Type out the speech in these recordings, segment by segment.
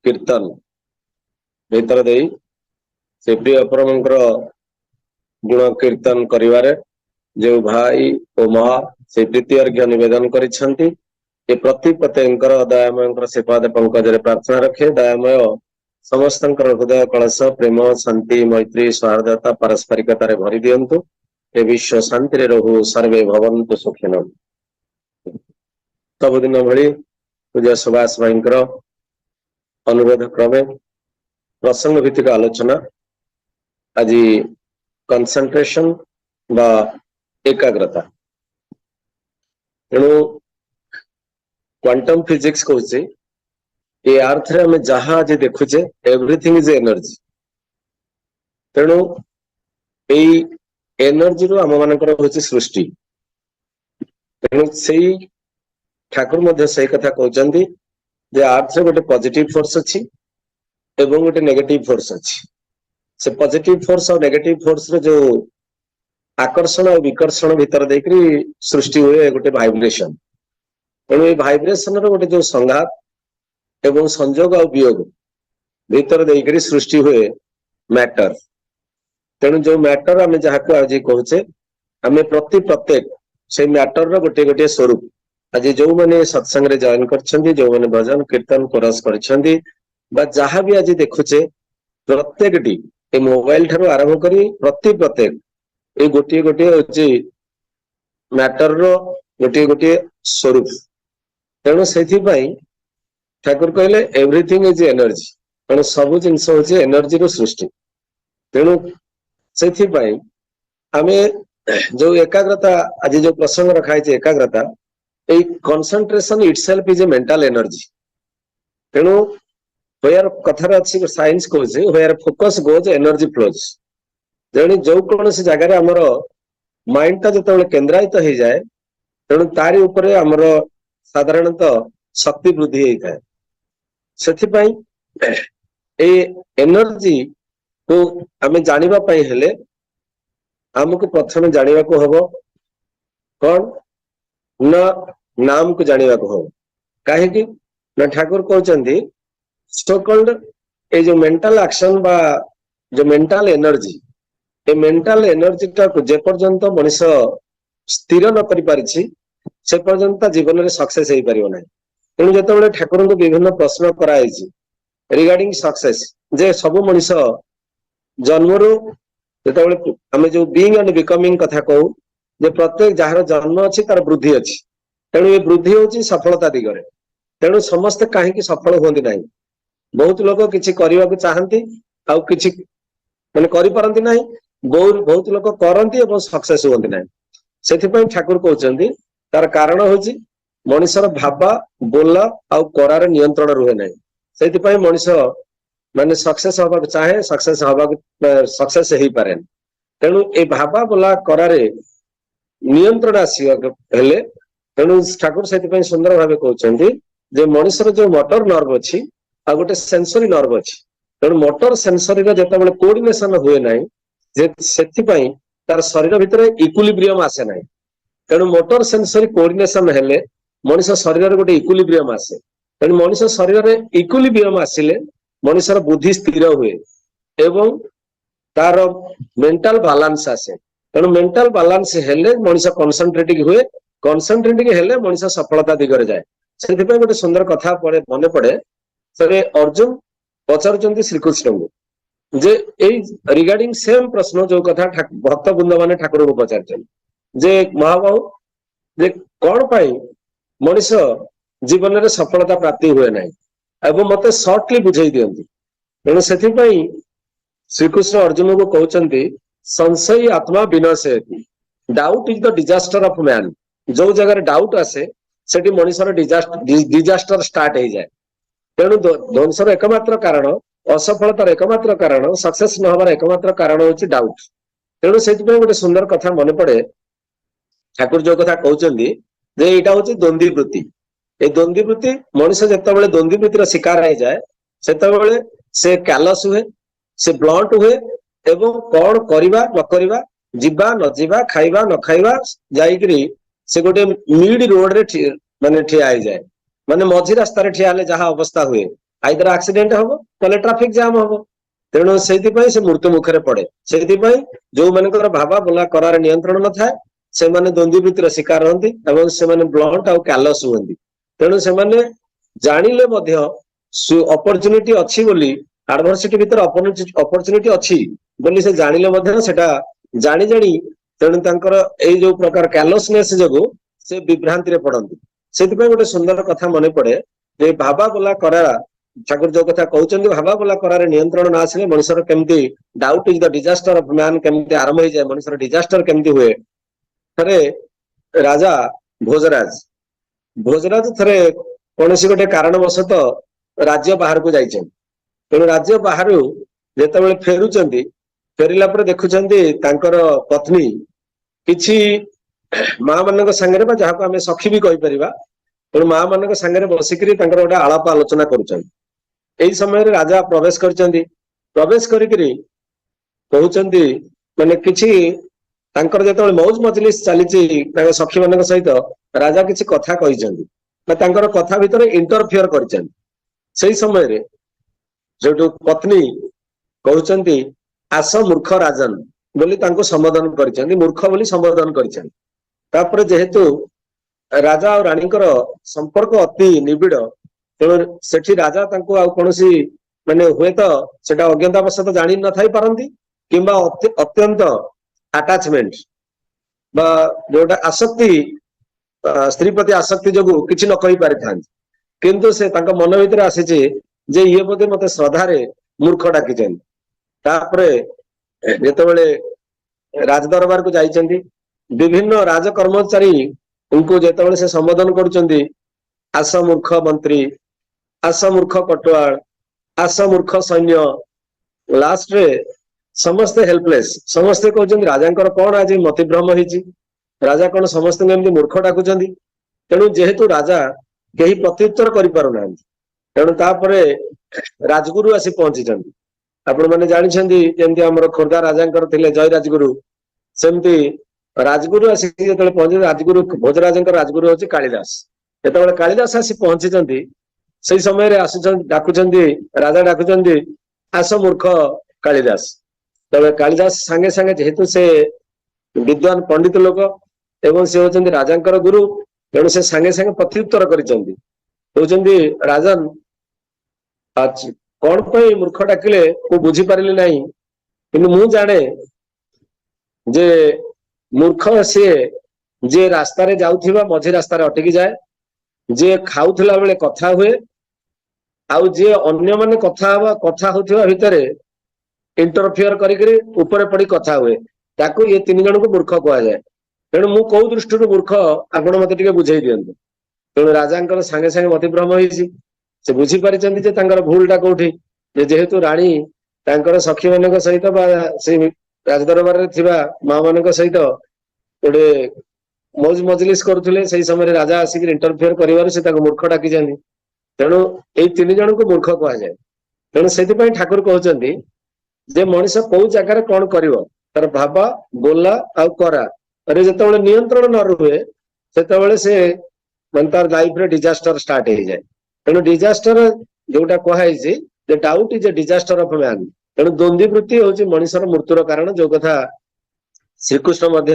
कीर्तन भीतर दे से प्रिय परमंकर गुण कीर्तन करिवारे जो भाई ओ माँ से प्रीति अर्घ्य निवेदन करिसेंती ए प्रति प्रत्येकर दयामय श्रीपाद पंकज प्रार्थना रखे दयामय समस्त हृदय कलश प्रेम शांति मैत्री सौहार्दता पारस्परिकतार भरी दिंतु ए विश्व शांति रहु सर्वे भवन्तु सुखिन सबुदिन भली पूज्य सुभाष भाई अनुरोध क्रमे प्रसंग भित्तिक आलोचना आज कंसंट्रेशन बा एकाग्रता तेणु क्वांटम फिजिक्स कहूचे ये अर्थ रे हमें जहां आज देखुचे एवरीथिंग इज एनर्जी तेणु यही एनर्जी रो आम मानकर होची सृष्टि तेणु सेही ठाकुर मध्य सही कथा कहउचंदी जे अर्थ रे गोटे पॉजिटिव फोर्स अछि एवं गोटे नेगेटिव फोर्स अछि से पॉजिटिव फोर्स और नेगेटिव फोर्स रे जो आकर्षण और विकर्षण भीतर देखरी सृष्टि हुए गोटे वाइब्रेशन तेणु ये वाइब्रेशन रो गोटे जो संघात एवं संयोग और वियोग भीतर देखरी सृष्टि हुए मैटर तेणु जो मैटर आम जहाँ को आज कहूचे आम प्रति प्रत्येक से मैटर रो गोटे गोटे स्वरूप आज जो मैंने सत्संग रे जॉइन करछंदी जो मैंने भजन कीर्तन कोरस करछंदी बा जहाँ भी आज देखुचे प्रत्येक टी ए मोबाइल ठारो आरंभ करी प्रति प्रत्येक ए गोटे गोटे होची मैटर रो गोटे गोटे स्वरूप तेणु सेथि पई ठाकुर कहले एवरीथिंग इज एनर्जी तेणु सब जिनस होची एनर्जी रो सृष्टि तेणु सेथि पई आमे जो एकाग्रता आज जो प्रसंग रखाई छे एकाग्रता ए concentration itself is a mental energy तेणु व्हेयर कथार अछि साइंस कहूचे where focus goes energy flows जेणी जो कौन से जगह आमर माइंड टा जो केन्द्रायित हो जाए तेणु तारी उपरे आमर साधारणतः शक्ति वृद्धि होता है सेथिपाई ए एनर्जी को आमे जानिबा पई हेले हमको प्रथम जानिबा को हबो कौन ना नाम को जानिबा को हबो काहे कि ना ठाकुर कहउचंदी सो कॉल्ड ए जो मेंटल एक्शन बा जो मेंटल एनर्जी ए मेंटल एनर्जी टा को जे पर्यंत मनुष्य स्थिर न करि पारिछि से पर्यंत जीवन में सक्सेस हो पारिबो नै तेणु जेतेबेले ठाकुर को विभिन्न प्रश्न कराइछि रिगार्डिंग सक्सेस जे सब मनुष्य जन्मरू जेतेबेले आमे जो बीइंग एंड बिकमिंग कथा कहू जे प्रत्येक जहार जन्म अछि तार वृद्धि अछि तेणु ये वृद्धि होछि सफलता दिगरे तेणु समस्त काहेकि सफल होंदी नाही बहुत लोग किछि करिवा को चाहंती आउ किछि माने करि परंती नाही बहुत लोग करंती एवं सक्सेस होंदी नाही सेथिपई ठाकुर कहउचंदी तार कारण होछि मनुष्यर भाबा बोला आउ करार नियंत्रण रुहे नाही सेथिपई मनुष्य माने सक्सेस होबा चाहे सक्सेस होबा सक्सेस हेई पारे तेणु ए भाबा बोला करारे नियंत्रण आसीबा हेले तेणु ठाकुर सेथिपई सुंदर भाबे कहउचंदी जे मनुष्यर जो मोटर नर्व अछि आ गोटे सेंसरी नर्व अछि तेणु मोटर सेंसरी रो जेतेबेले कोऑर्डिनेशन हुए नाही जे सेथिपई तार शरीर भितर इक्विलिब्रियम आसे नाही तेणु मोटर सेंसरी कोऑर्डिनेशन हेले मनुष्य शरीर गोटे इक्विलिब्रियम आसे तेणु मनुष्य शरीर रे इक्विलिब्रियम आसिले मनुष्यर बुद्धि स्थिर हुए एवं तार मेंटल बैलेंस आसे तेणु मेंटल बैलेंस हेले मनुष्य कंसंट्रेटिंग हुए कंसंट्रेटिंग हेले मनुष्य सफलता दिगरे जाए सेथिपई गोटे सुंदर कथा पड़े मने पड़े से अर्जुन पचारुचंदी श्रीकृष्ण को जे रिगार्डिंग सेम प्रश्न जो कथा भक्त वृंद माने ठाकुर को पचार जे महाबाहु जे कौन पाई मनुष्य जीवन में सफलता प्राप्ति हुए ना एवं मते सर्टली बुझाई दियंती तेणु सेथिपई श्रीकृष्ण अर्जुन को कहउचंदी संशय आत्मा विनाशयति doubt is the disaster of man जो जगह डाउट आसे सेठी मनुष्यर डिजास्टर स्टार्ट हो जाए तेणु ध्वंसर एकमात्र कारण असफलतार एकमात्र कारण सक्सेस न हबार एकमात्र कारण होची डाउट तेणु सेथिपई गोटे सुंदर कथा मने पड़े ठाकुर जो कथा कहउचंदी जे एटा होची द्वंद्वी वृत्ति ए द्वंद्वी वृत्ति मनुष्य जेतेबेले द्वंद्वी वृत्तिर शिकार हो जाए सेतेबेले से कैलस हुए से ब्लंट हुए एवं कौन करिबा न करिबा जिबा न जिबा खाइबा न खाइबा जाईकरी से गोटे मिड रोड रे माने ठिया हो जाए माने मझी रास्ता रे ठिया ले जहां अवस्था हुए ଆଇଦର ଆକ୍ସିଡେଣ୍ଟ ହବ ନହେଲେ ଟ୍ରାଫିକ ଜାମ ହବ। ତେଣୁ ସେଇଥିପାଇଁ ସେ ମୃତ୍ୟୁ ମୁଖରେ ପଡେ। ସେଇଥିପାଇଁ ଯୋଉମାନଙ୍କର ଭାବା ବୋଲା କରାର ନିୟନ୍ତ୍ରଣ ନଥାଏ ସେମାନେ ଦ୍ୱନ୍ଦ୍ୱୀବୃତ୍ତିର ଶିକାର ହୁଅନ୍ତି ଏବଂ ସେମାନେ ବ୍ଲଣ୍ଟ ଆଉ କ୍ୟାଲସ ହୁଅନ୍ତି। ତେଣୁ ସେମାନେ ଜାଣିଲେ ମଧ୍ୟ ଅପରଚୁନିଟି ଅଛି ବୋଲି, ଆଡଭର୍ସିଟି ଭିତରେ ଅପରଚୁନିଟି ଅଛି ବୋଲି ସେ ଜାଣିଲେ ମଧ୍ୟ ସେଟା ଜାଣି ଜାଣି ତେଣୁ ତାଙ୍କର ଏଇ ଯୋଉ ପ୍ରକାର କ୍ୟାଲସନେସ ଯୋଗୁ ସେ ବିଭ୍ରାନ୍ତିରେ ପଡନ୍ତି। ସେଥିପାଇଁ ଗୋଟେ ସୁନ୍ଦର କଥା ମନେ ପଡେ ଯେ ଭାବା ବୋଲା କରା, ଠାକୁର ଯୋଉ କଥା କହୁଛନ୍ତି ଭାବା ବୋଲା କରାରେ ନିୟନ୍ତ୍ରଣ ନ ଆସିଲେ ମଣିଷର କେମିତି doubt is the disaster of man କେମିତି ଆରମ୍ଭ ହେଇଯାଏ, ମଣିଷର ଡିଜାଷ୍ଟର କେମିତି ହୁଏ। ଥରେ ରାଜା ଭୋଜରାଜ ଥରେ କୌଣସି ଗୋଟେ କାରଣବଶତଃ ରାଜ୍ୟ ବାହାରକୁ ଯାଇଛନ୍ତି। ତେଣୁ ରାଜ୍ୟ ବାହାରୁ ଯେତେବେଳେ ଫେରୁଛନ୍ତି, ଫେରିଲା ପରେ ଦେଖୁଛନ୍ତି ତାଙ୍କର ପତ୍ନୀ କିଛି ମା ମାନଙ୍କ ସାଙ୍ଗରେ, ବା ଯାହାକୁ ଆମେ ସଖୀ ବି କହିପାରିବା, ତେଣୁ ମା ମାନଙ୍କ ସାଙ୍ଗରେ ବସିକିରି ତାଙ୍କର ଗୋଟେ ଆଳାପ ଆଲୋଚନା କରୁଛନ୍ତି। ଏଇ ସମୟରେ ରାଜା ପ୍ରବେଶ କରିଛନ୍ତି। ପ୍ରବେଶ କରିକିରି କହୁଛନ୍ତି ମାନେ କିଛି ତାଙ୍କର ଯେତେବେଳେ ମୌଜ ମଜଲିସ ଚାଲିଛି ତାଙ୍କ ସଖୀ ମାନଙ୍କ ସହିତ, ରାଜା କିଛି କଥା କହିଛନ୍ତି ବା ତାଙ୍କର କଥା ଭିତରେ ଇଣ୍ଟରଫିୟର କରିଛନ୍ତି। ସେଇ ସମୟରେ ଯୋଉଠୁ ପତ୍ନୀ କହୁଛନ୍ତି ଆସ ମୂର୍ଖ ରାଜନ ବୋଲି ତାଙ୍କୁ ସମ୍ବୋଧନ କରିଛନ୍ତି, ମୂର୍ଖ ବୋଲି ସମ୍ବୋଧନ କରିଛନ୍ତି। ତାପରେ ଯେହେତୁ ରାଜା ଆଉ ରାଣୀଙ୍କର ସମ୍ପର୍କ ଅତି ନିବିଡ, ତେଣୁ ସେଠି ରାଜା ତାଙ୍କୁ ଆଉ କୌଣସି ମାନେ ହୁଏତ ସେଟା ଅଜ୍ଞତାବଶତଃ ଜାଣି ନଥାଇ ପାରନ୍ତି, କିମ୍ବା ଅତ୍ୟନ୍ତ ଆଟାଚମେଣ୍ଟ ବା ଯୋଉଟା ଆସକ୍ତି, ସ୍ତ୍ରୀ ପ୍ରତି ଆସକ୍ତି ଯୋଗୁ କିଛି ନ କହି ପାରିଥାନ୍ତି। କିନ୍ତୁ ସେ ତାଙ୍କ ମନ ଭିତରେ ଆସିଛି ଯେ ଇଏ ବୋଧେ ମତେ ଶ୍ରଦ୍ଧାରେ ମୂର୍ଖ ଡାକିଛନ୍ତି। ତାପରେ ଯେତେବେଳେ ରାଜ ଦରବାରକୁ ଯାଇଛନ୍ତି, ବିଭିନ୍ନ ରାଜ କର୍ମଚାରୀଙ୍କୁ ଯେତେବେଳେ ସେ ସମ୍ବୋଧନ କରୁଛନ୍ତି, ଆସ ମୂର୍ଖ ମନ୍ତ୍ରୀ, ଆସ ମୂର୍ଖ କଟୁଆଳ, ଆସ ମୂର୍ଖ ସୈନ୍ୟ, ଲାଷ୍ଟରେ ସମସ୍ତେ ହେଲ୍ପଲେସ୍। ସମସ୍ତେ କହୁଛନ୍ତି ରାଜାଙ୍କର କଣ ଆଜି ମତିଭ୍ରମ ହେଇଛି, ରାଜା କଣ ସମସ୍ତଙ୍କୁ ଏମିତି ମୂର୍ଖ ଡାକୁଛନ୍ତି। ତେଣୁ ଯେହେତୁ ରାଜା କେହି ପ୍ରତ୍ୟୁତ୍ତର କରିପାରୁନାହାନ୍ତି, ତେଣୁ ତାପରେ ରାଜଗୁରୁ ଆସି ପହଞ୍ଚିଛନ୍ତି। ଆପଣ ମାନେ ଜାଣିଛନ୍ତି ଯେମିତି ଆମର ଖୋର୍ଦ୍ଧା ରାଜାଙ୍କର ଥିଲେ ଜୟ ରାଜଗୁରୁ, ସେମିତି ରାଜଗୁରୁ ଆସିକି ଯେତେବେଳେ ପହଞ୍ଚିଛନ୍ତି, ରାଜଗୁରୁ ଭୋଜରାଜଙ୍କର ରାଜଗୁରୁ ହଉଛି କାଳିଦାସ। ଯେତେବେଳେ କାଳିଦାସ ଆସି ପହଞ୍ଚିଛନ୍ତି, ସେଇ ସମୟରେ ଆସୁଛନ୍ତି, ଡାକୁଛନ୍ତି, ରାଜା ଡାକୁଛନ୍ତି ଆସ ମୂର୍ଖ କାଳିଦାସ। ତେବେ କାଳିଦାସ ସାଙ୍ଗେ ସାଙ୍ଗେ, ଯେହେତୁ ସେ ବିଦ୍ୱାନ ପଣ୍ଡିତ ଲୋକ ଏବଂ ସେ ହଉଛନ୍ତି ରାଜାଙ୍କର ଗୁରୁ, ତେଣୁ ସେ ସାଙ୍ଗେ ସାଙ୍ଗେ ପ୍ରତ୍ୟୁତ୍ତର କରିଛନ୍ତି। କହୁଛନ୍ତି ରାଜନ କଣ ପାଇଁ ମୂର୍ଖ ଡାକିଲେ ମୁଁ ବୁଝିପାରିଲି ନାହିଁ, କିନ୍ତୁ ମୁଁ ଜାଣେ ଯେ ମୂର୍ଖ ସିଏ ଯିଏ ରାସ୍ତାରେ ଯାଉଥିବା ମଝି ରାସ୍ତାରେ ଅଟକି ଯାଏ, ଯିଏ ଖାଉଥିଲା ବେଳେ କଥା ହୁଏ, ଆଉ ଯିଏ ଅନ୍ୟମାନେ କଥା ହଉଥିବା ଭିତରେ ଇଣ୍ଟରଫିୟର କରିକିରି ଉପରେ ପଡି କଥା ହୁଏ, ତାକୁ ଏ ତିନି ଜଣଙ୍କୁ ମୂର୍ଖ କୁହାଯାଏ। ତେଣୁ ମୁଁ କୋଉ ଦୃଷ୍ଟିରୁ ମୂର୍ଖ ଆପଣ ମତେ ଟିକେ ବୁଝେଇ ଦିଅନ୍ତୁ। ତେଣୁ ରାଜାଙ୍କର ସାଙ୍ଗେ ସାଙ୍ଗେ ମତିଭ୍ରମ ହେଇଛି। ସେ ବୁଝିପାରିଛନ୍ତି ଯେ ତାଙ୍କର ଭୁଲ ଟା କୋଉଠି, ଯେ ଯେହେତୁ ରାଣୀ ତାଙ୍କର ସଖୀ ମାନଙ୍କ ସହିତ ବା ସେଇ ରାଜଦରବାରରେ ଥିବା ମା ମାନଙ୍କ ସହିତ ଗୋଟେ ମୌଜ ମଜଲିସ କରୁଥିଲେ, ସେଇ ସମୟରେ ରାଜା ଆସିକି ଇଣ୍ଟରଫିୟର କରିବାରୁ ସେ ତାକୁ ମୂର୍ଖ ଡାକିଛନ୍ତି। ତେଣୁ ଏଇ ତିନି ଜଣଙ୍କୁ ମୂର୍ଖ କୁହାଯାଏ। ତେଣୁ ସେଥିପାଇଁ ଠାକୁର କହୁଛନ୍ତି ଯେ ମଣିଷ କୋଉ ଜାଗାରେ କଣ କରିବ, ତାର ଭାବା ବୋଲା ଆଉ କରା ଯେତେବେଳେ ନିୟନ୍ତ୍ରଣ ନ ରୁହେ, ସେତେବେଳେ ସେ ମାନେ ତାର ଲାଇଫରେ ଡିଜାଷ୍ଟର ଷ୍ଟାର୍ଟ ହେଇଯାଏ। ତେଣୁ ଡିଜାଷ୍ଟର ଯୋଉଟା କୁହାଯାଇଛି ଯେ doubt is a disaster of man. ତେଣୁ ଦ୍ୱନ୍ଦ୍ୱୀବୃତ୍ତି ହଉଛି ମଣିଷର ମୃତ୍ୟୁର କାରଣ, ଯୋଉ କଥା ଶ୍ରୀକୃଷ୍ଣ ମଧ୍ୟ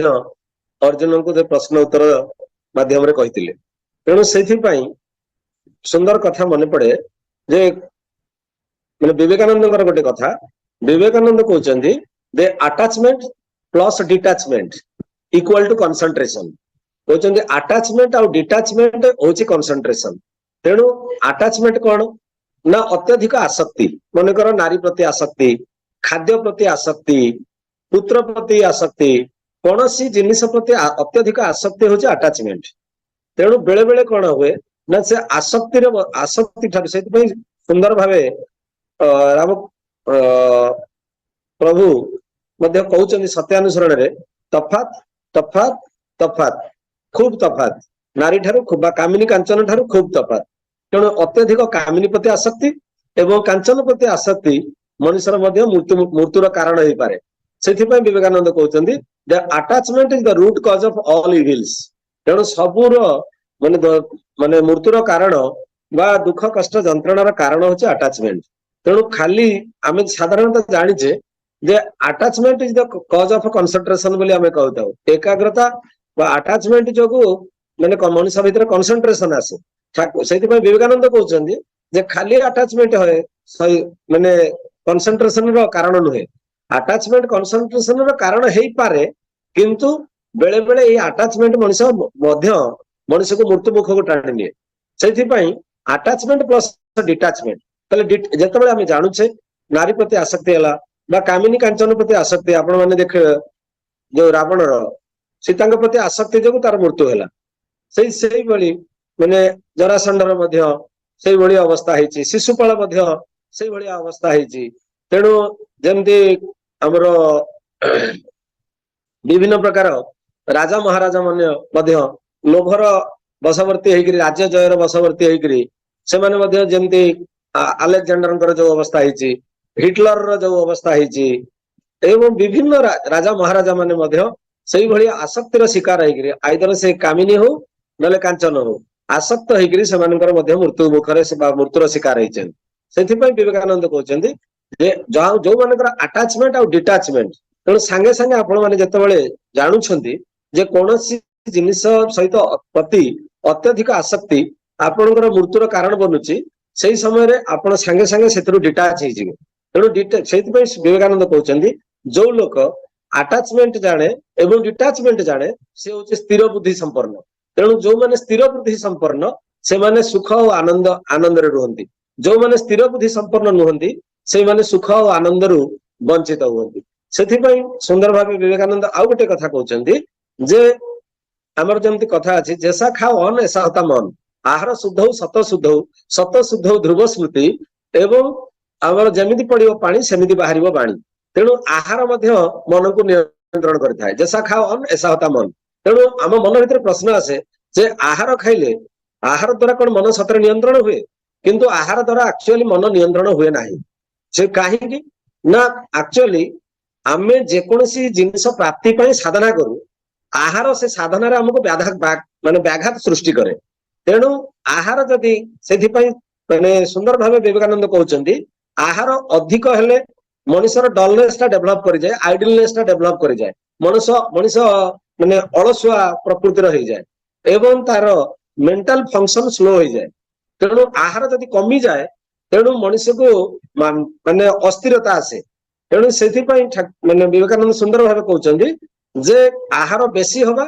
ଅର୍ଜୁନଙ୍କୁ ପ୍ରଶ୍ନ ଉତ୍ତର ମାଧ୍ୟମରେ କହିଥିଲେ। ତେଣୁ ସେଇଥିପାଇଁ ସୁନ୍ଦର କଥା ମନେ ପଡେ ଯେ ମାନେ ବିବେକାନନ୍ଦଙ୍କର ଗୋଟେ କଥା, ବିବେକାନନ୍ଦ କହୁଛନ୍ତି ଯେ attachment plus detachment equal to concentration. କହୁଛନ୍ତି ଆଟାଚମେଣ୍ଟ ଆଉ ଡିଟାଚମେଣ୍ଟ ହଉଛି କନସେଣ୍ଟ୍ରେସନ। ତେଣୁ ଆଟାଚମେଣ୍ଟ କଣ ନା ଅତ୍ୟଧିକ ଆସକ୍ତି, ମନେକର ନାରୀ ପ୍ରତି ଆସକ୍ତି, ଖାଦ୍ୟ ପ୍ରତି ଆସକ୍ତି, ପୁତ୍ର ପ୍ରତି ଆସକ୍ତି, କୌଣସି ଜିନିଷ ପ୍ରତି ଅତ୍ୟଧିକ ଆସକ୍ତି ହଉଛି ଆଟାଚମେଣ୍ଟ। ତେଣୁ ବେଳେ ବେଳେ କଣ ହୁଏ ନା ସେ ଆସକ୍ତି ଠାରୁ, ସେଇଥିପାଇଁ ସୁନ୍ଦର ଭାବେ ରାମ ପ୍ରଭୁ ମଧ୍ୟ କହୁଛନ୍ତି ସତ୍ୟାନୁସରଣରେ, ତଫାତ୍ ତଫାତ୍ ତଫାତ୍, ଖୁବ ତଫାତ୍, ନାରୀ ଠାରୁ ବା କାମିନୀ କାଞ୍ଚନ ଠାରୁ ଖୁବ ତଫାତ୍। ତେଣୁ ଅତ୍ୟଧିକ କାମିନୀ ପ୍ରତି ଆସକ୍ତି ଏବଂ କାଞ୍ଚନ ପ୍ରତି ଆସକ୍ତି ମଣିଷର ମଧ୍ୟ ମୃତ୍ୟୁର କାରଣ ହେଇପାରେ। ସେଥିପାଇଁ ବିବେକାନନ୍ଦ କହୁଛନ୍ତି ଯେ attachment is the root cause of all evils. ତେଣୁ ସବୁର ମାନେ ମୃତ୍ୟୁର କାରଣ बा दुख कष्ट जंत्रणार कारण होचे अटैचमेंट। तेणु खाली आम साधारणतः जाचे जे attachment is the cause of concentration बोली आम कहू एकाग्रता अटैचमेंट जो माने मनुष्य भितर कंसंट्रेशन आसे से विवेकानंद कहते जे खाली अटैचमेंट है माने कंसंट्रेशन रो कारण नुहे अटैचमेंट कंसंट्रेशन रो कारण हेई पारे किंतु बेले बेले ये अटैचमेंट मनुष्य मनुष्य को मृत्यु मुख को टाणी निए से अटैचमेंट प्लस डिटाचमेंट जिते आम जानूचे नारी प्रति आसक्ति है कामिनी कांचन प्रति आसक्ति आपण मैंने देख जो रावण सीता प्रति आसक्ति जो तार मृत्यु है से माने जरासंधर से भाई अवस्था है शिशुपाल से भाई अवस्था है तेणु जमती आमर विभिन्न प्रकार राजा महाराजा मन लोभर बसवर्ती होकर राज्य जयर बसवर्ती होकर से जमती आलेक्जेंडर जो अवस्था है हिटलर जो अवस्था है एवं विभिन्न राजा महाराजा माने से भाई आसक्तिर शिकार होकर आइदर से कामिनी हो ना कांचन हो आसक्त होकर मृत्यु मुखर मृत्युर शिकार होती विवेकानंद कहते जो मान अटैचमेंट आउ डिटाचमेंट तेणु सांगे सांगे आपण मैंने जिते जानूंट जे कौन जिनिस सहित प्रति अत्यधिक आसक्ति आपणकर मृत्युर कारण बनुची से समय आप सांगे सांगे से डिटाच हो तेणु से विवेकानंद कहते जो लोक अटैचमेंट जाने एवं डिटाचमेंट जाने से हूँ स्थिर बुद्धि संपन्न तेणु जो मैंने स्थिर बुद्धि संपन्न से माने सुख और आनंद आनंद रुहंती जो मैंने स्थिर बुद्धि संपन्न नुहंती से माने सुख और आनंद रु वंचित हुए से सुंदर भाव विवेकानंद आउ गोटे कथा कहते जे आमर जमती कथा अच्छी जैसा खाओ अन ऐसा होता मन आहार शुद्ध सत शुद्ध ध्रुव स्मृति एवं आमर जमी पड़ो पानी सेमती बाहर बाणी तेणु आहार मन को नियंत्रण करता है जैसा खाओ अन ऐसा होता मन तेणु आम मन भर प्रश्न आसे जे आहार खाइले आहार द्वारा कौन मन सतरे नियंत्रण हुए किंतु आहार द्वारा एक्चुअली मन नियंत्रण हुए नहीं से कहीं ना एक्चुअली आम जेकोसी जिनस प्राप्ति साधना करू आहार से साधन आमको माने व्याघात सृष्टि करे तेणु आहार जदि से माने सुंदर भाव विवेकानंद कहते आहार अधिक हेले मनुष्यर डलनेस डेभलप कर जाए आइडलनेस डेभलप कर जाए मनुष्य माने अलसुआ प्रकृतिर हो जाए एवं तार मेंटल फंक्शन स्लो हो जाए तेणु आहार जदि कमी जाए तेणु मनुष्य को माने अस्थिरता आसे तेणु से माने विवेकानंद सुंदर भाव कहते जे आहार बेसी हवा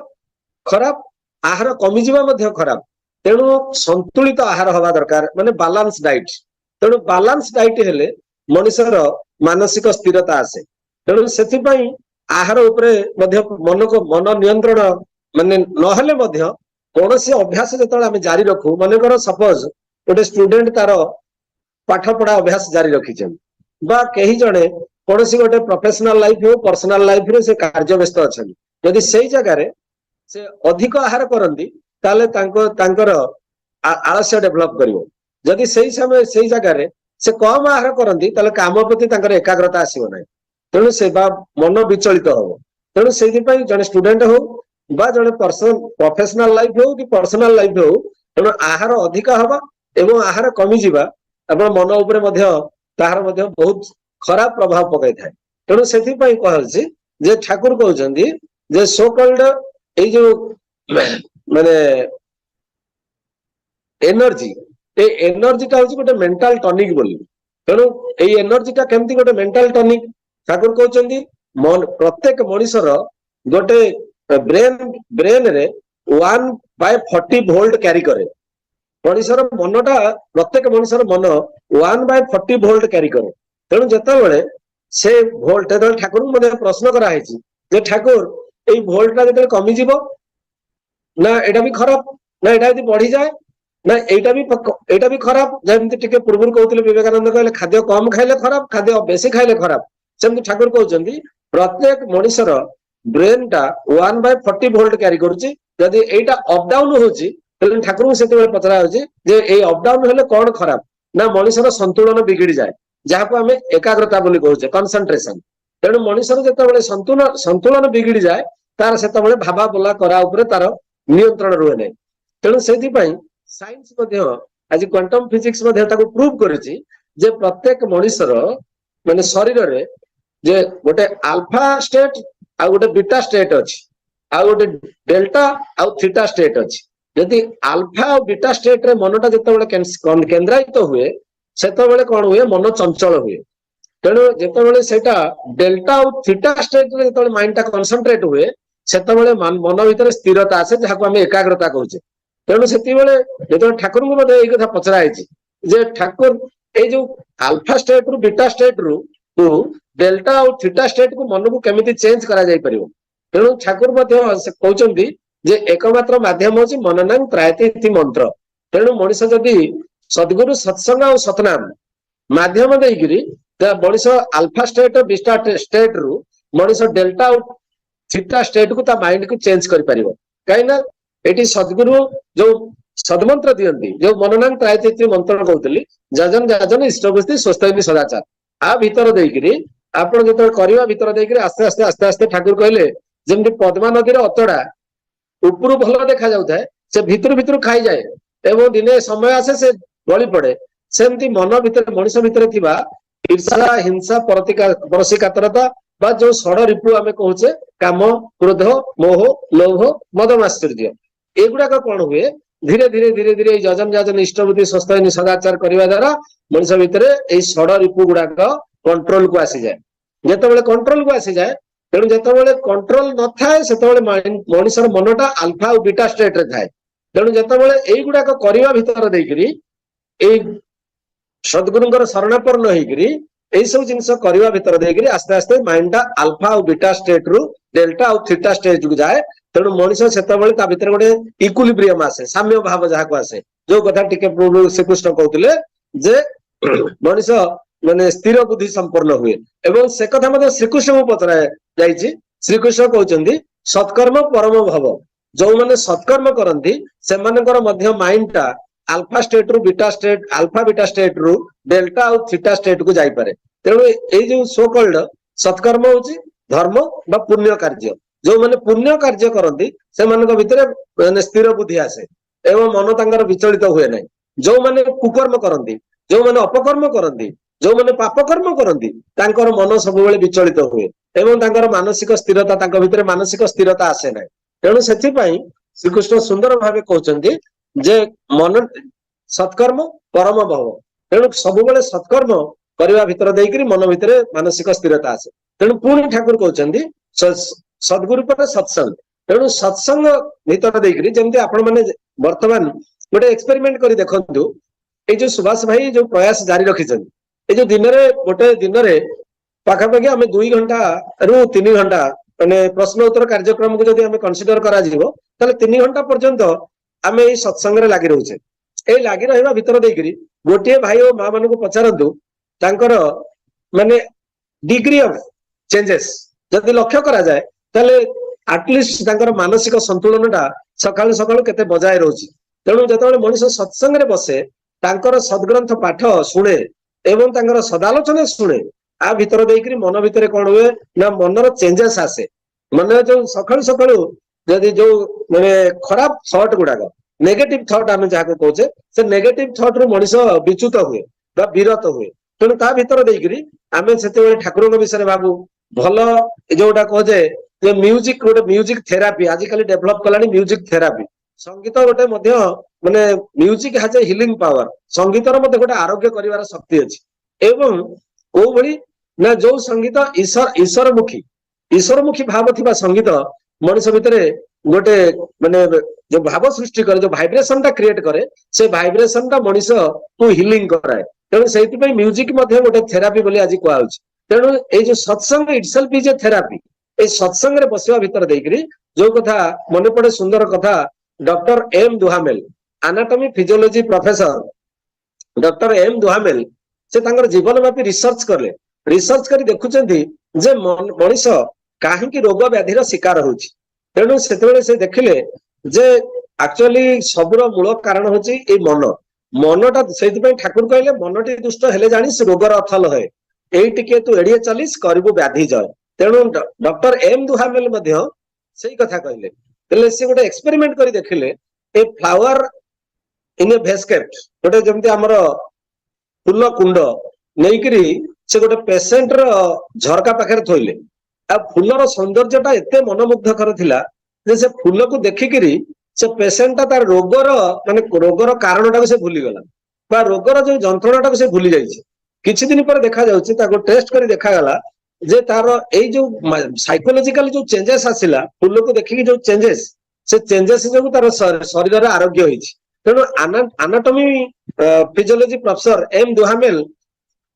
खराब आहार कमिजा खराब तेणु संतुलित आहार हवा दरकार माने बालांस डाइट तेणु बालांस डाइट हेले मनुष्यर मानसिक स्थिरता आसे तेणु से आहार उपरे मन को मन नियंत्रण माने नहले कौन सी अभ्यास जो आम जारी रखू मनकर सपोज गोटे स्टूडेंट तार पाठ पढ़ा अभ्यास जारी रखी बा कहीं जड़े कौन सी गोटे प्रोफेशनल लाइफ हो पर्सनल लाइफ रे से कार्य व्यस्त अच्छा यदि से जगार से अधिक आहार करती आलस्य डेभलप कर जदि से समय से जगार से कम आहार करती काम प्रति एकाग्रता आसो ना तेणु से मन विचलित हम तेणु से जड़े स्टूडेंट हो बा जड़े प्रोफेशनल लाइफ हो कि पर्सनल लाइफ हो तेणु आहार अधिक हवा एवं आहार कमिजा मन उपर ताहार बहुत खराब प्रभाव पकई था तेणु से कहल ठाकुर कहते सो कल्ड ये जो माने एनर्जी ए एनर्जीटा हूँ गोटे मेंटल टॉनिक बोली तेणु ये एनर्जीटा केमती गोटे मेंटल टॉनिक ठाकुर कहते प्रत्येक मनुष्यर गोटे ब्रेन रे 1/40 वोल्ट कैरी करे मनुष्यर मनटा प्रत्येक मनुष्यर मन 1/40 वोल्ट कैरी करे तेणु जिते से भोल्ट ठाकुर प्रश्न कराई ठाकुर ये भोल्टा जो कमिज ना यहाँ भी खराब ना यहाँ यदि बढ़ी जाए ना यहाँ भी खराब जमी पूर्व कहते विवेकानंद कहले खाद्य कम खाइले खराब खाद्य बेसी खाइले खराब सेमती ठाकुर कहते प्रत्येक मनुष्यर ब्रेन टा 1/40 वोल्ट कैरी करुच्ची यहाँ अपडाउन होची ठाकुर से पचरा अपडाउन हेले कौन खराब ना मनुष्यर संतुलन बिगिड़ी जाए जहाँ को आम एकाग्रता बोली कहूचे कंसंट्रेशन तेणु मनुष्य जो संतुलन बिगिड़ी जाए तार से भावा बोला करा तार नियंत्रण रुहे ना तेणु से साइंस आज क्वांटम फिजिक्स प्रूव करिछि जे प्रत्येक मनुष्यर माने शरीर रे जे गोटे अल्फा स्टेट आ गोटे बीटा स्टेट अछि आ गोटे डेल्टा आ थीटा स्टेट अछि यदि अल्फा और बीटा स्टेट रे मनटा जतबेले केंद्रायित हुए सेतबेले कोन हुए मन चंचल हुए तेणु जितेबाला सेटा डेल्टा और थीटा स्टेट रे जतबेले माइंड टा कंसंट्रेट हुए सेतबेले मन भीतर स्थिरता आसे जहाको हम एकाग्रता कहूचे तेणु सेति बेले जतो ठाकुर को मते एई कथा पचरा आइछि जे ठाकुर ए जो अल्फा स्टेट रु बीटा स्टेट रु डेल्टा और थीटा स्टेट को मन को केमिति चेंज करा जाय परिबो तेणु ठाकुर मते से कहउचंदी जे एकमात्र माध्यम होछि मननंग त्रायते इति मंत्र तेणु मनुष्य जदि सद्गुरु सत्संग और सतनाम माध्यम देइगिरी मनुष्य अल्फा स्टेट बीटा स्टेट रु मनुष्य डेल्टा और थीटा स्टेट को ता माइंड को चेंज करि परिबो काइना एटी सद्गुरु जो सदमंत्र दियंती जो मननंग त्रायते मंत्र कहउतली जाजन जाजन इष्टबुद्धि स्वस्थ सदाचार आ भीतर देइगिरी आपण जतो करिवा भीतर देइगिरी आस्ते आस्ते आस्ते आस्ते ठाकुर कहले जेमति पद्मा नदीर अतडा उपरु भल देखा जाउଥାଏ से भितर भितर खाई जाए एवं दिने समय आसे से गली पड़े सेमती मन भीतर मनुष्य भीतर थिबा ईर्षा हिंसा परसिकातरता बा जो षड रिपु आमे कहूचे काम क्रोध मोह लोभ मद माश्चर्य एगुड़ा कौन हुए धीरे धीरे धीरे धीरे जजन जाजन इष्टबुद्धि स्वस्थ सदाचार करने द्वारा मनुष्य भितर षड रिपु गुड़ाक कंट्रोल को आसी जाए जितेबाला कंट्रोल को आसी जाए तेणु जितेबाला कंट्रोल न थाए से मनुष्य मनटा अल्फा और बीटा स्टेट रे थाए तेणु जितेबाला एगुड़ाक करने भीतर देकरी सद्गुरुंकर शरणापन्न होइकरी एई सब जिनस करवा भीतर देकरी आस्ते आस्ते माइंड अल्फा और बीटा स्टेट रु डेल्टा और थीटा स्टेट को जाए तेणु मनुष्य सेतबेले ता भीतर गोटे इक्विलिब्रियम आसे साम्य भाव जहा को आसे जो कथा टिके प्रभु श्रीकृष्ण कहउतले जे मनुष्य माने स्थिर बुद्धि संपन्न हुए एवं से कथा मते श्रीकृष्ण को पचरा जाईछि श्रीकृष्ण कहउचंदी सत्कर्म परम भव जो माने सत्कर्म करंती से मानकर मध्य माइंड ता अल्फा स्टेट रु beta state alpha beta state रु डेल्टा और थीटा स्टेट को जाई पारे तेणु ए जो सो कॉल्ड सत्कर्म होची धर्म बा पुण्य कार्य जो माने पुण्य कार्य करंती से मानक भितरे माने स्थिर बुद्धि आसे एवं मन तांकर विचलित हुए नहीं जो माने कुकर्म करंती जो माने अपकर्म करंती जो माने पाप कर्म करंती तांकर मन सब बेले विचलित हुए एवं तांकर मानसिक स्थिरता तांकर भितरे मानसिक स्थिरता आसे नहीं तेणु सेथि पई श्रीकृष्ण सुंदर भावे कहउचंदी जे मन सत्कर्म परम भव तेणु सब बेले सत्कर्म करवा भीतर देकरी मन भितर मानसिक स्थिरता आसे तेणु पुणी ठाकुर कहउचंदी सद्गुरु पर सत्संग तेणु सत्संग भीतर देकरी जेमति आपण माने वर्तमान गोटे एक्सपेरिमेंट करी देखंतु ए जो सुभाष भाई जो प्रयास जारी रखिछन ए जो दिन रे गोटे दिन रे पाखापाखि आमे 2 घंटा रु 3 घंटा माने प्रश्न उत्तर कार्यक्रम को जदि आमे कंसीडर करा जिवो ताले 3 घंटा पर्यंत आमे ए सत्संग रे लागि रहउछे ए लागि रहबा भीतर देकरी गोटे भाई और मां मानन को पचारंतु तांकर माने डिग्री ऑफ चेंजेस जदि लक्ष्य करा जाए ताले एटलिस्ट तांकर मानसिक संतुलनटा सकाळ सकाळ केते बजाय रहउची तेणु जतबेले मनुष्य सत्संग रे बसे तांकर सद्ग्रंथ पाठ सुने एवं तांकर सदालोचना सुने आ भीतर देकरी मन भीतर कोन हुए ना मनर चेंजेस आसे मन जो सकाळ सकाळ जदि जो माने खराब थॉट गुडाक नेगेटिव थॉट आमे जाको कहूचे से नेगेटिव थॉट रो मनुष्य विच्युत हुए बा विरत हुए तेणु ता भीतर देकरी आमे सेते ठाकुरक विषय भाबू भल जोटा कहे जे म्यूजिक गोटे म्यूजिक थेरापी आजिकल डेभलप कलानी म्यूजिक थेरापी संगीत गोटे मध्य माने music has a healing power संगीतर मध्य गोटे आरोग्य करिवार शक्ति अछि एवं ओ भली ना जो संगीत ईश्वरमुखी भाव थिबा संगीत मनुष्य भितरे गोटे माने जो भाव सृष्टि करे जो वाइब्रेशन टा क्रिएट करे से वाइब्रेशन टा मनुष्य को हिलिंग कराए तेणु सेति पई म्यूजिक मध्य गोटे थेरापी बोली आज कुआ होछि तेणु ए जो सत्संग इटसेल्फ इज ए थेरापी ए सत्संग रे बसिवा भीतर देकरी जो कथा मने पड़े सुंदर कथा doctor M Duhamel anatomy physiology professor doctor M Duhamel से तांकर जीवन व्यापी रिसर्च करले रिसर्च करी देखुचंती जे मनुष्य काहेकि रोग व्याधिर शिकार होछि तेणु सेतेबेले से देखिले जे एक्चुअली सबुर मूल कारण होछि ए मनटा सेति ठाकुर कहले मनटी दुष्ट हेले जानिस रोगर अथल है एई टिके तू एडिए चलिस करबो व्याधि जय तेणु डॉक्टर एम दुहामेल मध्य सेई कथा कहले तेले से गोटे एक्सपेरिमेंट करी देखिले ए फ्लावर इन ए भेस्केट गोटे जमती आमर फूल कुंड नहींकि से गोटे पेसेंट झरका पाखे थोइले आ फूलर सौंदर्यटा एते मनमुग्धकर थिला जे से फूल को देखिकी से पेसेंटा तार रोगर माने रोगर कारणटा से भूलीगला बा रोगर जो जंत्रणाटा से भूली जाइए किछि दिन पर देखा जाउछि ताको टेस्ट करी देखा गला जे तार एई जो साइकोलॉजिकल जो चेंजेस आसिला फूल को देखिकी जो चेंजेस से चेंजेस जो तार शरीर रे आरोग्य होइछि तेणु आनाटॉमी फिजियोलॉजी प्रोफेसर एम दुहामेल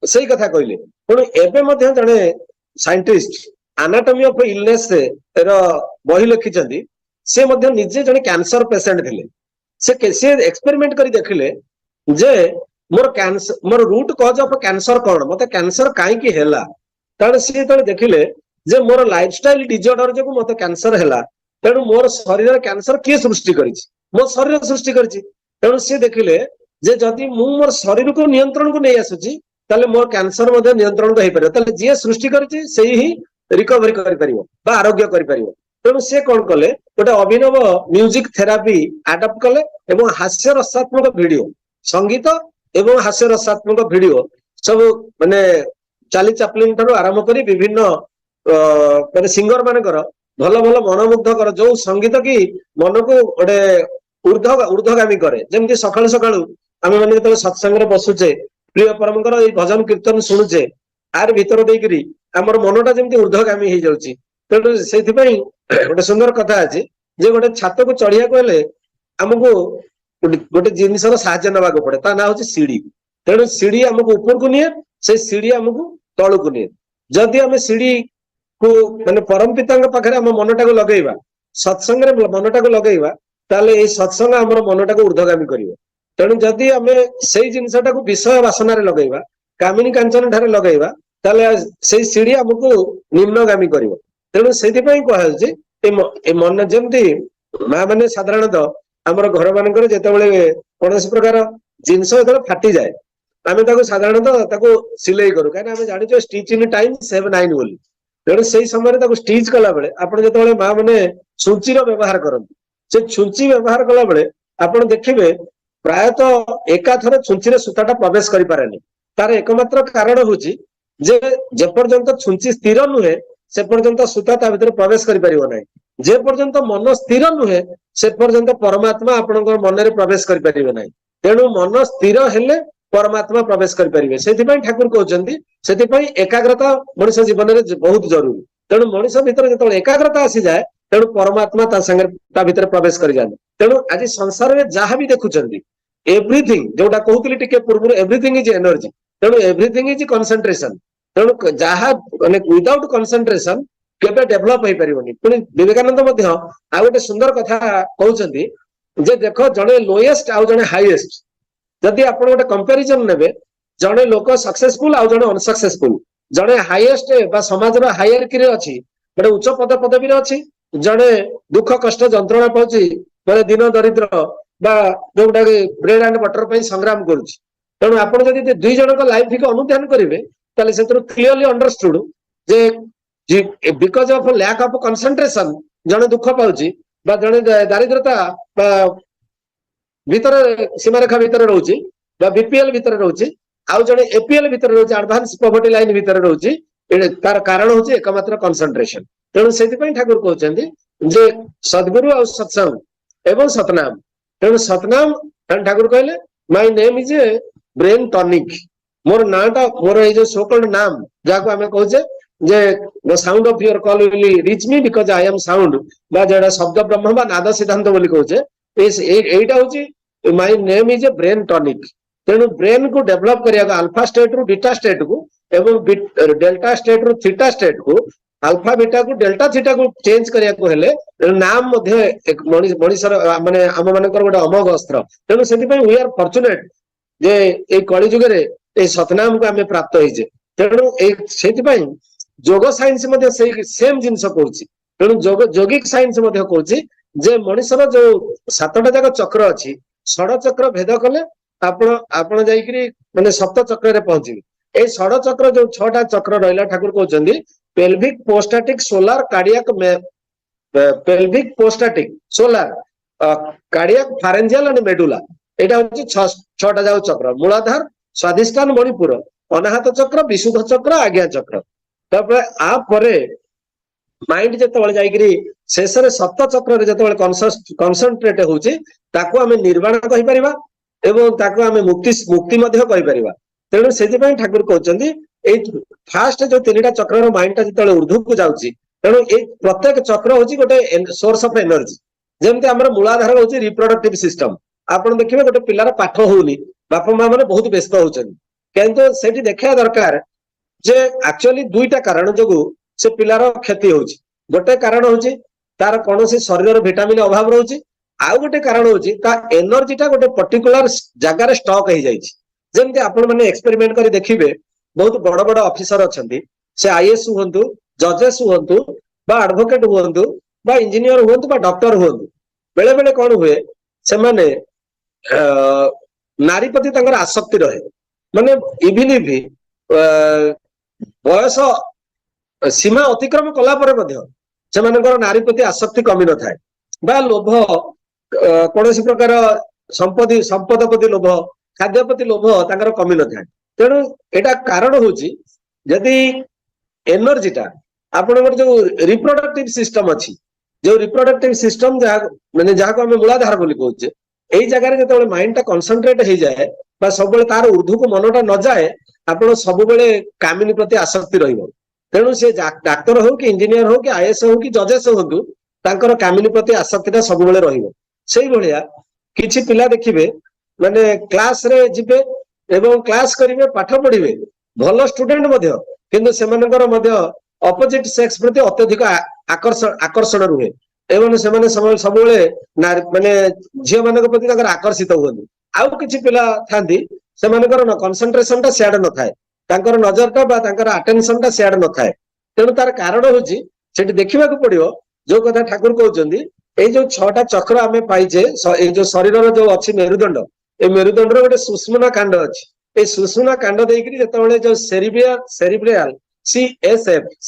सही कथा कहले तेणु एबे मध्य जने साइंटिस्ट आनाटॉमी ऑफ इलनेस रो बही लिखिचंदी से मध्य निजे जने कैंसर पेशेंट थिले से एक्सपेरिमेंट करी देखिले जे मोर कैंसर मोर रूट कॉज ऑफ कैंसर कौन मते कैंसर काई की हैला तार से तळे देखिले जे मोर लाइफस्टाइल डिसऑर्डर जो मते कैंसर हैला तेणु मोर शरीर कैंसर किए सृष्टि करिछि मोर शरीर सृष्टि करिछि तेणु से देखिले जे जदि मु मोर शरीर को नियंत्रण को नहीं आसुछि ताले मोर कैंसर मध्य नियंत्रण को हेइ परियो ताले जे सृष्टि करिछि सेही ही रिकवरी करि परियो बा आरोग्य करि परियो तेणु से कौन कले गोटे अभिनव म्यूजिक थेरापी आडप्ट कले एवं हास्य रसात्मक वीडियो संगीत एवं हास्य रसात्मक वीडियो सब माने चार्ली चैपलिन ठारू आरंभ करी विभिन्न माने सिंगर मानकर भल भल मनमुग्धकर जो संगीत की मन को गोटे ऊर्ध्वगामी करे जमती सकाळु सकाळु आम मैंने जो सत्संग बसुचे प्रिय परमकर ये भजन कीर्तन शुणुचे आर भीतर देकरी आमर मनटा जमती ऊर्ध्वगामी हो जाउची तेणु से गोटे सुंदर कथा अच्छी जे गोटे छात को चढ़िया हेले आमको गोटे जिनसर साहाय्य नवाक पड़े ता ना हूँ सीढ़ी तेणु सीढ़ी आमको ऊपर को निये से सीढ़ी आमको तलू को निये जदि आम सीढ़ी को माने परम पिता पाखे आम मनटा को लगेगा सत्संग मनटा को लगेगा ताले ये सत्संग आमर मनटा को ऊर्ध्वगामी करिवो तेणु जदि आम से जिनसटा को विषय बासना लगेगा कामिनी कांचन ठारे लगेगा ताले से सीढ़ी आमको निम्नगामी करिवो तेणु से मन जमती माँ मैंने साधारणतः आमर घर मानकर जितेबाला कौन प्रकार जिनस जो फाटी जाए आम साधारणतः सिलाई करूँ कहीं जाने स्टिच इन टाइम सेव 9 बोली तेणु से समय स्टिच कला बेले आप जो माँ मैंने छुंचीर व्यवहार करते से छुंची व्यवहार कला बेले आप देखिए प्रायतः एकाथर छुंची सूताटा प्रवेश करें तार एकमात्र कारण हूँ जेपर्यंत छुंची स्थिर नुहे से पर्यंत सूता ता भीतर प्रवेश करि परिबो नै जे पर्यंत मन स्थिर नुहे से पर्यंत परमात्मा आपनकर मन रे प्रवेश करि परिबो नै तेणु मन स्थिर हेले परमात्मा प्रवेश करि परिबे सेति पई ठाकुर कहउचंती सेति पई एकाग्रता मनुष्य जीवन रे बहुत जरूरी तेणु मनुष्य भीतर जतले एकाग्रता आसी जाए तेणु परमात्मा ता संगे ता भीतर प्रवेश करि जाने तेणु आज संसार रे जहा भी देखुचंती एवरीथिंग जोटा कहउतली टिके पूर्व एवरीथिंग इज एनर्जी तेणु एवरीथिंग इज कंसंट्रेशन तेणु जहाँ विदाउट कंसंट्रेशन केबे डेभलप हो पारिबनी पुणी विवेकानंद मध्य आ गोटे सुंदर कथा कहउचंती जे देखो जने लोएस्ट आ जने हाईएस्ट जदि आपण गोटे कंपैरिजन नेबे जने लोक सक्सेसफुल आ जने अनसक्सेसफुल जने हाईएस्ट बा समाज रो हायरार्की रे अछि गोटे उच्च पद पदवी रे अछि जने दुख कष्ट जंत्रणा पाउची माने दिन दरिद्र बा जोटा ब्रेड एंड बटर पे संग्राम करूची तेणु आपण जदि दुई जनक लाइफ को अनुध्यान करिवे ताले से क्लियरली अंडरस्टूड जे because of lack of concentration जने दुख पाउची बा जने दारिद्रता बा भीतर सीमारेखा भीतर रहउची बा बीपीएल भीतर रहउची आउ जने एपीएल भीतर रहउची एडवांस पॉवर्टी लाइन भीतर रहउची तार कारण होची एकमात्र कंसंट्रेशन तेणु सेति पई ठाकुर कहउचंदी जे सद्गुरु और सत्संग एवं सतनाम तेणु सतनाम ठाकुर कहले my name is a brain tonic मोर नाटा मोर ए जो सोकल्ड नाम जाको हमें कहजे जे the sound of your call will reach me because I am sound बा जेडा शब्द ब्रह्म बा नाद सिद्धांत बोली कहजे एटा होची my name is a brain tonic तेणु ब्रेन को डेवलप करिया अल्फा स्टेट रु बीटा स्टेट को एवं डेल्टा स्टेट रु थीटा स्टेट को अल्फा बीटा को डेल्टा थीटा को चेंज करिया को हेले नाम मध्य एक मनीषर माने हम मानकर गोटे अमोघ अस्त्र तेणु सेति पई वी आर फॉर्चुनेट जे ए कली जुग रे ए सतनाम को आमे प्राप्त होइजे तेणु ए सेति पई जोग साइंस मध्य सेम जिनस कहूची तेणु जोगिक साइंस मध्य कहूची जे मनीषर जो सातटा जाक चक्र अछि षड चक्र भेद कले आपण आपण जाईकरी माने सप्त चक्र रे पहुंची ए षड चक्र जो छटा चक्र रहला ठाकुर कहउचंदी pelvic prostatic solar cardiac pelvic prostatic solar cardiac pharyngeal and medulla এটা হচ্ছে ছটা যাও চক্র মূলাধার স্বাধিষ্ঠান মণিপুর অনাহত চক্র বিশুদ্ধ চক্র আজ্ঞା চক্ର ତାପରେ ଆ ପରେ ମାଇଣ୍ଡ ଯେତେବେଳେ ଯାଇକିରି ଶେଷରେ ସପ୍ତ ଚକ୍ରରେ ଯେତେବେଳେ କନସେନ୍ଟ୍ରେଟ ହଉଛି ତାକୁ ଆମେ ନିର୍ବାଣ କହିପାରିବା ଏବଂ ତାକୁ ଆମେ ମୁକ୍ତି ମଧ୍ୟ କହିପାରିବା। ତେଣୁ ସେଥିପାଇଁ ଠାକୁର କହୁଛନ୍ତି ଏଇ ଫାଷ୍ଟ ଯୋଉ ତିନିଟା ଚକ୍ରର ମାଇଣ୍ଡଟା ଯେତେବେଳେ ଉର୍ଦ୍ଧ୍ୱକୁ ଯାଉଛି ତେଣୁ ଏଇ ପ୍ରତ୍ୟେକ ଚକ୍ର ହଉଛି ଗୋଟେ ସୋର୍ସ ଅଫ ଏନର୍ଜି। ଯେମିତି ଆମର ମୂଳାଧାର ହଉଛି ରିପ୍ରଡକ୍ଟିଭ ସିଷ୍ଟମ। ଆପଣ ଦେଖିବେ ଗୋଟେ ପିଲାର ପାଠ ହଉନି ବାପା ମା ମାନେ ବହୁତ ବ୍ୟସ୍ତ ହଉଛନ୍ତି କିନ୍ତୁ ସେଠି ଦେଖିବା ଦରକାର ଯେ ଆକ୍ଚୁଆଲି ଦୁଇଟା କାରଣ ଯୋଗୁ ସେ ପିଲାର କ୍ଷତି ହଉଛି। ଗୋଟେ କାରଣ ହଉଛି ତାର କୌଣସି ଶରୀରର ଭିଟାମିନ ଅଭାବ ରହୁଛି ଆଉ ଗୋଟେ କାରଣ ହଉଛି ତା ଏନର୍ଜିଟା ଗୋଟେ ପର୍ଟିକୁଲାର ଜାଗାରେ ଷ୍ଟକ୍ ହେଇଯାଇଛି। ଯେମିତି ଆପଣ ମାନେ ଏକ୍ସପେରିମେଣ୍ଟ କରି ଦେଖିବେ ବହୁତ ବଡ ବଡ ଅଫିସର ଅଛନ୍ତି ସେ ଆଇଏଏସ୍ ହୁଅନ୍ତୁ ଜଜେସ୍ ହୁଅନ୍ତୁ ବା ଆଡଭୋକେଟ ହୁଅନ୍ତୁ ବା ଇଞ୍ଜିନିୟର ହୁଅନ୍ତୁ ବା ଡକ୍ଟର ହୁଅନ୍ତୁ ବେଳେ ବେଳେ କଣ ହୁଏ ସେମାନେ ନାରୀ ପ୍ରତି ତାଙ୍କର ଆସକ୍ତି ରହେ ମାନେ ଇଭିନ୍ ଇଭି ବୟସ ସୀମା ଅତିକ୍ରମ କଲା ପରେ ମଧ୍ୟ ସେମାନଙ୍କର ନାରୀ ପ୍ରତି ଆସକ୍ତି କମି ନଥାଏ ବା ଲୋଭ କୌଣସି ପ୍ରକାର ସମ୍ପଦ ପ୍ରତି ଲୋଭ ଖାଦ୍ୟ ପ୍ରତି ଲୋଭ ତାଙ୍କର କମି ନଥାଏ। ତେଣୁ ଏଇଟା କାରଣ ହଉଛି ଯଦି ଏନର୍ଜିଟା ଆପଣଙ୍କର ଯୋଉ ରିପ୍ରଡକ୍ଟିଭ ସିଷ୍ଟମ ଅଛି ଯୋଉ ରିପ୍ରଡକ୍ଟିଭ ସିଷ୍ଟମ ଯାହାକୁ ଆମେ ମୂଳାଧାର ବୋଲି କହୁଛେ ଏଇ ଜାଗାରେ ଯେତେବେଳେ ମାଇଣ୍ଡଟା କନସେନ୍ଟ୍ରେଟ ହେଇଯାଏ ବା ସବୁବେଳେ ତାର ଉର୍ଦ୍ଧ୍ୱକୁ ମନଟା ନଯାଏ ଆପଣ ସବୁବେଳେ କାମିନୀ ପ୍ରତି ଆସକ୍ତି ରହିବ। ତେଣୁ ସେ ଡାକ୍ତର ହଉ କି ଇଞ୍ଜିନିୟର ହଉ କି ଆଇଏଏସ୍ ହଉ କି ଜଜେସ୍ ହୁଅନ୍ତୁ ତାଙ୍କର କାମିନୀ ପ୍ରତି ଆସକ୍ତିଟା ସବୁବେଳେ ରହିବ। ସେଇଭଳିଆ କିଛି ପିଲା ଦେଖିବେ ମାନେ କ୍ଲାସରେ ଯିବେ ଏବଂ କ୍ଲାସ କରିବେ ପାଠ ପଢିବେ ଭଲ ଷ୍ଟୁଡେଣ୍ଟ ମଧ୍ୟ କିନ୍ତୁ ସେମାନଙ୍କର ମଧ୍ୟ ଅପୋଜିଟ ସେକ୍ସ ପ୍ରତି ଅତ୍ୟଧିକ ଆକର୍ଷଣ ରୁହେ ଏବଂ ସେମାନେ ସବୁବେଳେ ମାନେ ଝିଅ ମାନଙ୍କ ପ୍ରତି ତାଙ୍କର ଆକର୍ଷିତ ହୁଅନ୍ତି। ଆଉ କିଛି ପିଲା ଥାନ୍ତି ସେମାନଙ୍କର କନସେନ୍ଟ୍ରେସନଟା ସିଆଡେ ନଥାଏ ତାଙ୍କର ନଜରଟା ବା ତାଙ୍କର ଆଟେନସନଟା ସିଆଡେ ନଥାଏ। ତେଣୁ ତାର କାରଣ ହଉଛି ସେଠି ଦେଖିବାକୁ ପଡିବ ଯୋଉ କଥା ଠାକୁର କହୁଛନ୍ତି ଏଇ ଯୋଉ 6ଟା ଚକ୍ର ଆମେ ପାଇଛେ ଏଇ ଯୋଉ ଶରୀରର ଯୋଉ ଅଛି ମେରୁଦଣ୍ଡ ଏଇ ମେରୁଦଣ୍ଡର ଗୋଟେ ସୁଷୁମ୍ନା କାଣ୍ଡ ଅଛି। ଏଇ ସୁଷୁମ୍ନା କାଣ୍ଡ ଦେଇକିରି ଯେତେବେଳେ ଯୋଉ ସେରିବ୍ରିଆଲ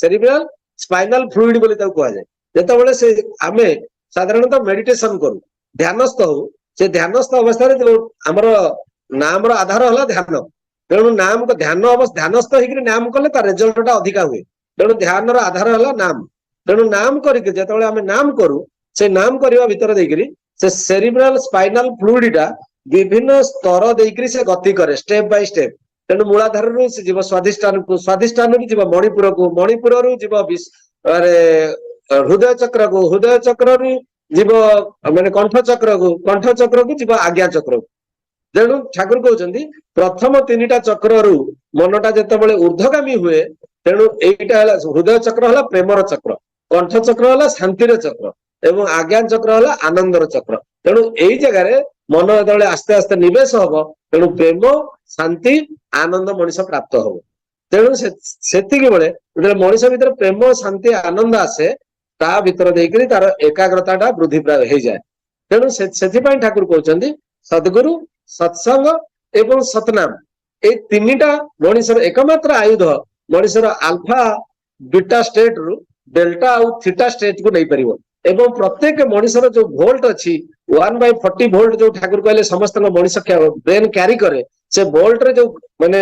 ସେରିବ୍ରାଲ ସ୍ପାଇନାଲ ଫ୍ଲୁଇଡ ବୋଲି ତାକୁ କୁହାଯାଏ। ଯେତେବେଳେ ସେ ଆମେ ସାଧାରଣତଃ ମେଡିଟେସନ କରୁ ଧ୍ୟାନସ୍ଥ ହଉ ସେ ଧ୍ୟାନସ୍ଥ ଅବସ୍ଥାରେ ଯୋଉ ଆମର ନାମର ଆଧାର ହେଲା ଧ୍ୟାନ। ତେଣୁ ଧ୍ୟାନସ୍ଥ ହେଇକିରି ନାମ କଲେ ତା ରେଜଲ୍ଟଟା ଅଧିକା ହୁଏ। ତେଣୁ ଧ୍ୟାନର ଆଧାର ହେଲା ନାମ। ତେଣୁ ନାମ କରିକି ଯେତେବେଳେ ଆମେ ନାମ କରୁ ସେ ନାମ କରିବା ଭିତରେ ଦେଇକିରି ସେ ସେରିବ୍ରାଲ ସ୍ପାଇନାଲ ଫ୍ଲୁଇଡଟା ବିଭିନ୍ନ ସ୍ତର ଦେଇକିରି ସେ ଗତି କରେ ଷ୍ଟେପ ବାଇ ଷ୍ଟେପ। ତେଣୁ ମୂଳାଧାରରୁ ସେ ଯିବ ସ୍ୱାଧିଷ୍ଠାନରୁ ଯିବ ମଣିପୁରକୁ ମଣିପୁରରୁ ଯିବ ହୃଦୟ ଚକ୍ରକୁ ହୃଦୟ ଚକ୍ରରୁ ଯିବ ମାନେ କଣ୍ଠ ଚକ୍ରକୁ ଯିବ ଆଜ୍ଞା ଚକ୍ରକୁ। ତେଣୁ ଠାକୁର କହୁଛନ୍ତି ପ୍ରଥମ 3ଟା ଚକ୍ରରୁ ମନଟା ଯେତେବେଳେ ଊର୍ଦ୍ଧ୍ୱଗାମୀ ହୁଏ ତେଣୁ ଏଇଟା ହେଲା ହୃଦୟ ଚକ୍ର ହେଲା ପ୍ରେମର ଚକ୍ର କଣ୍ଠ ଚକ୍ର ହେଲା ଶାନ୍ତିର ଚକ୍ର ଏବଂ ଆଜ୍ଞା ଚକ୍ର ହେଲା ଆନନ୍ଦର ଚକ୍ର। ତେଣୁ ଏଇ ଜାଗାରେ ମନ ଯେତେବେଳେ ଆସ୍ତେ ଆସ୍ତେ ନିବେଶ ହବ ତେଣୁ ପ୍ରେମ ଶାନ୍ତି ଆନନ୍ଦ ମଣିଷ ପ୍ରାପ୍ତ ହବ। ତେଣୁ ସେତିକି ବେଳେ ଯେତେବେଳେ ମଣିଷ ଭିତରେ ପ୍ରେମ ଶାନ୍ତି ଆନନ୍ଦ ଆସେ ତା ଭିତରେ ଦେଇକରି ତାର ଏକାଗ୍ରତାଟା ବୃଦ୍ଧି ହେଇଯାଏ। ତେଣୁ ସେଥିପାଇଁ ଠାକୁର କହୁଛନ୍ତି ସଦ୍ଗୁରୁ ସତ୍ସଙ୍ଗ ଏବଂ ସତନାମ ଏଇ 3ଟା ମଣିଷର એકમાત્ર ଆୟୁଧ ମଣିଷର ଆଲଫା ବିଟା ଷ୍ଟେଟରୁ ଡେଲ୍ଟା ଆଉ ଥିଟା ଷ୍ଟେଟକୁ ନେଇପାରିବ। ଏବଂ ପ୍ରତ୍ୟେକ ମଣିଷର ଯୋଉ ଭୋଲ୍ଟ ଅଛି 1/40 ଭୋଲ୍ଟ ଯୋଉ ଠାକୁର କହିଲେ ସମସ୍ତଙ୍କ ମଣିଷ ବ୍ରେନ କ୍ୟାରି କରେ ସେ ଭୋଲ୍ଟରେ ଯୋଉ ମାନେ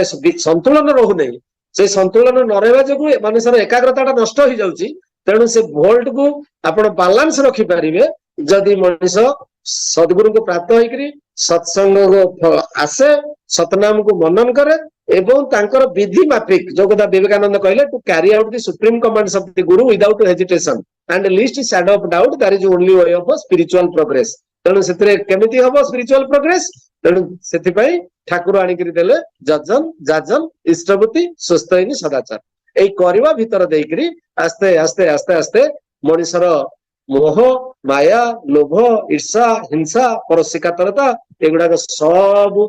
ସନ୍ତୁଳନ ରହୁନାହିଁ ସେ ସନ୍ତୁଳନ ନ ରହିବା ଯୋଗୁଁ ମଣିଷର ଏକାଗ୍ରତାଟା ନଷ୍ଟ ହେଇଯାଉଛି। ତେଣୁ ସେ ଭୋଲ୍ଟକୁ ଆପଣ ବାଲାନ୍ସ ରଖିପାରିବେ ଯଦି ମଣିଷ ସଦ୍ଗୁରୁଙ୍କୁ ପ୍ରାପ୍ତ ହେଇକରି ସତ୍ସଙ୍ଗ ଆସେ ସତନାମକୁ ମନନ କରେ ଏବଂ ତାଙ୍କର ବିଧି ମାଫିକ ଯୋଉ କଥା ବିବେକାନନ୍ଦ କହିଲେ to carry out the supreme commands of the guru without hesitation and least shadow of doubt that is only way of spiritual progress. ତେଣୁ ସେଥିରେ କେମିତି ହବ ସ୍ପିରିଚୁଆଲ ପ୍ରୋଗ୍ରେସ? ତେଣୁ ସେଥିପାଇଁ ଠାକୁର ଆଣିକିରି ଦେଲେ ଯଜନ ଯାଜନ ଇଷ୍ଟବୃତ୍ତି ସୁସ୍ଥଇନି ସଦାଚାର ଏଇ କରିବା ଭିତରେ ଦେଇକରି ଆସ୍ତେ ଆସ୍ତେ ଆସ୍ତେ ଆସ୍ତେ ମଣିଷର ମୋହ ମାୟା ଲୋଭ ଈର୍ଷା ହିଂସା ପରଶିକାତରତା ଏଗୁଡାକ ସବୁ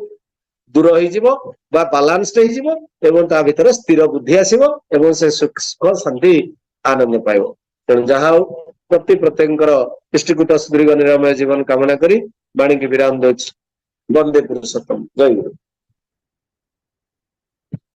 ଦୂର ହେଇଯିବ ବା ବାଲାନ୍ସଡ ହେଇଯିବ ଏବଂ ତା ଭିତରେ ସ୍ଥିର ବୁଦ୍ଧି ଆସିବ ଏବଂ ସେ ସୁଖ ଶାନ୍ତି ଆନନ୍ଦ ପାଇବ। ତେଣୁ ଯାହା ହଉ ପ୍ରତ୍ୟେକଙ୍କର ଇଷ୍ଟିକୂଟ ସୁଦୀର୍ଘ ନିରାମୟ ଜୀବନ କାମନା କରି ବାଣୀକି ବିରାମ ଦଉଛି। ବନ୍ଦେ ପୁରୁଷୋତ୍ତମ ଜୟ ଗୁରୁ।